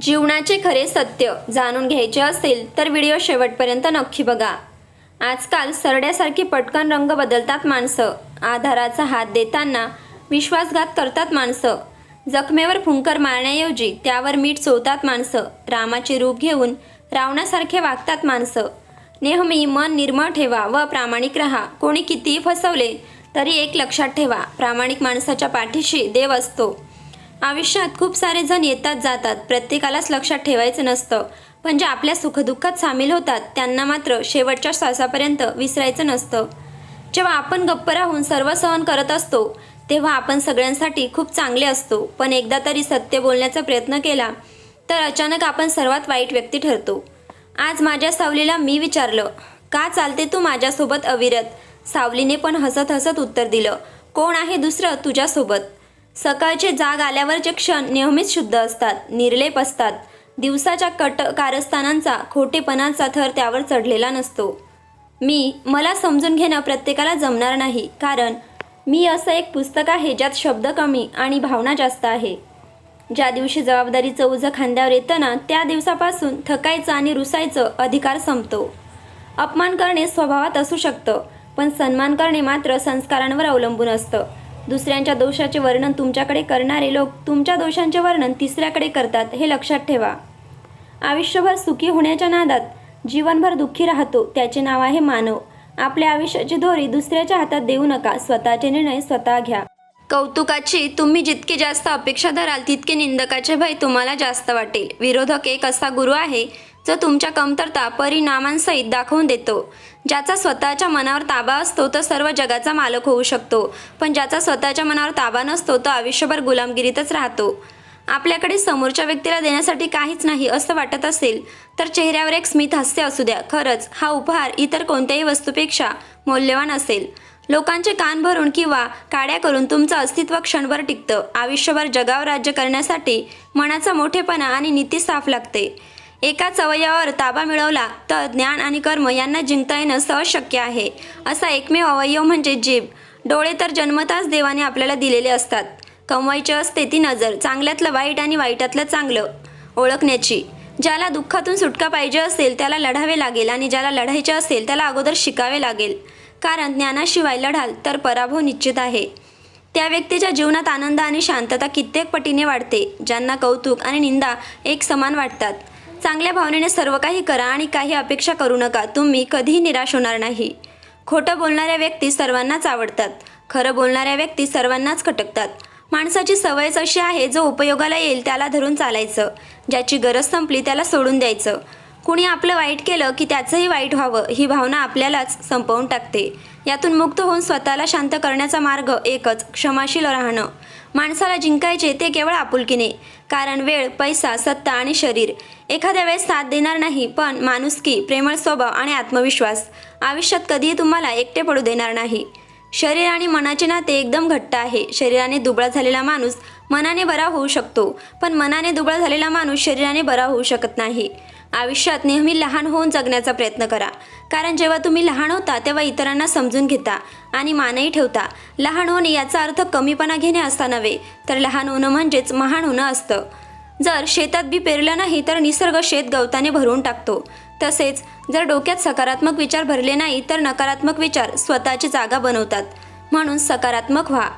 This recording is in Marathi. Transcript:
जीवनाचे खरे सत्य जाणून घ्यायचे असेल तर व्हिडिओ शेवटपर्यंत नक्की बघा. आजकाल सरड्यासारखी पटकन रंग बदलतात माणसं. आधाराचा हात देताना विश्वासघात करतात माणसं. जखमेवर फुंकर मारण्याऐवजी त्यावर मीठ चोळतात माणसं. रामाचे रूप घेऊन रावणासारखे वागतात माणसं. नेहमी मन निर्मळ ठेवा व प्रामाणिक राहा. कोणी कितीही फसवले तरी एक लक्षात ठेवा, प्रामाणिक माणसाच्या पाठीशी देव असतो. आयुष्यात खूप सारे जण येतात जातात, प्रत्येकालाच लक्षात ठेवायचं नसतं. पण जे आपल्या सुखदुःखात सामील होतात त्यांना मात्र शेवटच्या श्वासापर्यंत विसरायचं नसतं. जेव्हा आपण गप्प राहून सर्व सहन करत असतो तेव्हा आपण सगळ्यांसाठी खूप चांगले असतो. पण एकदा तरी सत्य बोलण्याचा प्रयत्न केला तर अचानक आपण सर्वात वाईट व्यक्ती ठरतो. आज माझ्या सावलीला मी विचारलं, का चालते तू माझ्यासोबत अविरत? सावलीने पण हसत हसत उत्तर दिलं, कोण आहे दुसरं तुझ्यासोबत? सकाळचे जाग आल्यावरचे क्षण नेहमीच शुद्ध असतात, निर्लेप असतात. दिवसाच्या कारस्थानांचा खोटेपणाचा थर त्यावर चढलेला नसतो. मला समजून घेणं प्रत्येकाला जमणार नाही, कारण मी असं एक पुस्तक आहे ज्यात शब्द कमी आणि भावना जास्त आहे. ज्या दिवशी जबाबदारीचं ओझं खांद्यावर येतं ना, त्या दिवसापासून थकायचं आणि रुसायचं अधिकार संपतो. अपमान करणे स्वभावात असू शकतं, पण सन्मान करणे मात्र संस्कारांवर अवलंबून असतं. दुसऱ्यांच्या दोषाचे वर्णन तुमच्याकडे करणारे लोक तुमच्या दोषांचे वर्णन तिसऱ्याकडे करतात, हे लक्षात ठेवा. आयुष्यभर सुखी होण्याच्या नादात जीवनभर दुःखी राहतो, त्याचे नाव आहे मानव. आपल्या आयुष्याची दोरी दुसऱ्याच्या हातात देऊ नका, स्वतःचे निर्णय स्वतः घ्या. कौतुकाची तुम्ही जितकी जास्त अपेक्षा धराल तितके निंदकाचे भय तुम्हाला जास्त वाटेल. विरोधक एक असा गुरु आहे जो तुमच्या कमतरता परिणामांसहित दाखवून देतो. ज्याचा स्वतःच्या मनावर ताबा असतो तो सर्व जगाचा मालक होऊ शकतो, पण ज्याचा स्वतःच्या मनावर ताबा नसतो तो आयुष्यभर गुलामगिरीतच राहतो. आपल्याकडे समोरच्या व्यक्तीला देण्यासाठी काहीच नाही असं वाटत असेल तर चेहऱ्यावर एक स्मित हास्य असू द्या. खरंच हा उपहार इतर कोणत्याही वस्तूपेक्षा मौल्यवान असेल. लोकांचे कान भरून किंवा काड्या करून तुमचं अस्तित्व क्षणभर टिकतं. आयुष्यभर जगावर राज्य करण्यासाठी मनाचा मोठेपणा आणि नीती साफ लागते. एकाच अवयवावर ताबा मिळवला तर ज्ञान आणि कर्म यांना जिंकता येणं सहज शक्य आहे. असा एकमेव अवयव म्हणजे जीभ. डोळे तर जन्मताच देवाने आपल्याला दिलेले असतात. कमवायची असते ती नजर, चांगल्यातलं वाईट आणि वाईटातलं चांगलं ओळखण्याची. ज्याला दुःखातून सुटका पाहिजे असेल त्याला लढावे लागेल, आणि ज्याला लढायचे असेल त्याला अगोदर शिकावे लागेल. कारण ज्ञानाशिवाय लढाल तर पराभव निश्चित आहे. त्या व्यक्तीच्या जीवनात आनंद आणि शांतता कित्येक पटीने वाढते ज्यांना कौतुक आणि निंदा एक समान वाटतात. चांगल्या भावनेने सर्व काही करा आणि काही अपेक्षा करू नका. तुम्ही कधीही निराश होणार नाही. खोटं बोलणाऱ्या व्यक्ती सर्वांनाच आवडतात, खरं बोलणाऱ्या व्यक्ती सर्वांनाच खटकतात. माणसाची सवयच अशी आहे, जो उपयोगाला येईल त्याला धरून चालायचं, ज्याची गरज संपली त्याला सोडून द्यायचं. कुणी आपलं वाईट केलं की त्याचंही वाईट व्हावं ही भावना आपल्यालाच संपवून टाकते. यातून मुक्त होऊन स्वतःला शांत करण्याचा मार्ग एकच, क्षमाशील राहणं. माणसाला जिंकायचे ते केवळ आपुलकीने, कारण वेळ, पैसा, सत्ता आणि शरीर एखाद्या वेळेस साथ देणार नाही, पण माणुसकी, प्रेमळ स्वभाव आणि आत्मविश्वास आयुष्यात कधीही तुम्हाला एकटे पडू देणार नाही. शरीर आणि मनाचे नाते एकदम घट्ट आहे. शरीराने दुबळा झालेला माणूस मनाने बरा होऊ शकतो, पण मनाने दुबळा झालेला माणूस शरीराने बरा होऊ शकत नाही. आयुष्यात नेहमी लहान होऊन जगण्याचा प्रयत्न करा, कारण जेव्हा तुम्ही लहान होता तेव्हा इतरांना समजून घेता आणि मानही ठेवता. लहान होणे याचा अर्थ कमीपणा घेणे असा नव्हे, तर लहान होणं म्हणजेच महान होणं असतं. जर शेतात बी पेरलं नाही तर निसर्ग शेत गवताने भरून टाकतो. तसेच जर डोक्यात सकारात्मक विचार भरले नाही तर नकारात्मक विचार स्वतःची जागा बनवतात. म्हणून सकारात्मक व्हा,